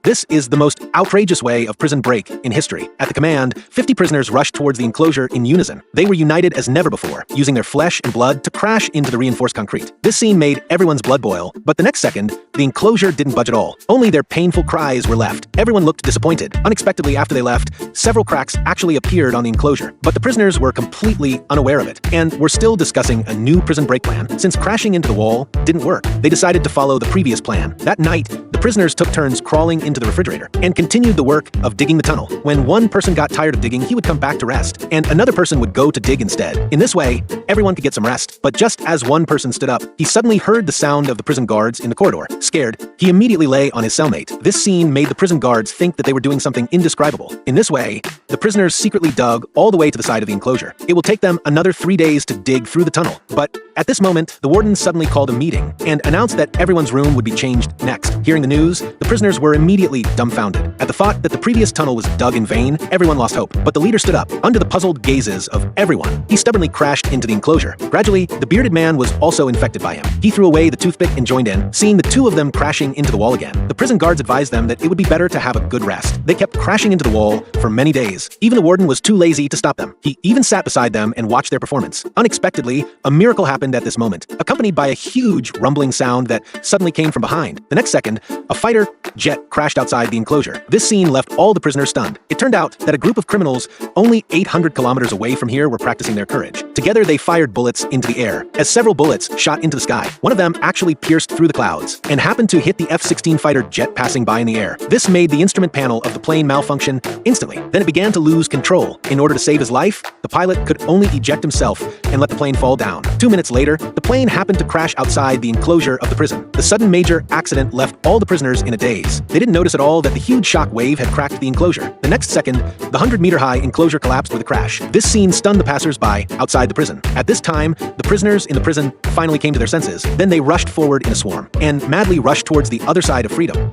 This is the most outrageous way of prison break in history. At the command, 50 prisoners rushed towards the enclosure in unison. They were united as never before, using their flesh and blood to crash into the reinforced concrete. This scene made everyone's blood boil, but the next second, the enclosure didn't budge at all. Only their painful cries were left. Everyone looked disappointed. Unexpectedly, after they left, several cracks actually appeared on the enclosure, but the prisoners were completely unaware of it, and were still discussing a new prison break plan. Since crashing into the wall didn't work, they decided to follow the previous plan. That night, the prisoners took turns crawling into the refrigerator and continued the work of digging the tunnel. When one person got tired of digging, he would come back to rest, and another person would go to dig instead. In this way, everyone could get some rest. But just as one person stood up, he suddenly heard the sound of the prison guards in the corridor. Scared, he immediately lay on his cellmate. This scene made the prison guards think that they were doing something indescribable. In this way, the prisoners secretly dug all the way to the side of the enclosure. It will take them another 3 days to dig through the tunnel. But at this moment, the warden suddenly called a meeting and announced that everyone's room would be changed next. Hearing the news, the prisoners were immediately dumbfounded. At the thought that the previous tunnel was dug in vain, everyone lost hope. But the leader stood up. Under the puzzled gazes of everyone, he stubbornly crashed into the enclosure. Gradually, the bearded man was also infected by him. He threw away the toothpick and joined in, seeing the two of them crashing into the wall again. The prison guards advised them that it would be better to have a good rest. They kept crashing into the wall for many days. Even the warden was too lazy to stop them. He even sat beside them and watched their performance. Unexpectedly, a miracle happened at this moment, accompanied by a huge rumbling sound that suddenly came from behind. The next second, a fighter jet crashed outside the enclosure. This scene left all the prisoners stunned. It turned out that a group of criminals only 800 kilometers away from here were practicing their courage. Together, they fired bullets into the air. As several bullets shot into the sky, one of them actually pierced through the clouds and happened to hit the F-16 fighter jet passing by in the air. This made the instrument panel of the plane malfunction instantly. Then it began to lose control. In order to save his life, the pilot could only eject himself and let the plane fall down. 2 minutes later, the plane happened to crash outside the enclosure of the prison. The sudden major accident left all the prisoners in a daze. They didn't notice at all that the huge shock wave had cracked the enclosure. The next second, the 100-meter-high enclosure collapsed with a crash. This scene stunned the passers-by outside the prison. At this time, the prisoners in the prison finally came to their senses. Then they rushed forward in a swarm and madly rushed towards the other side of freedom.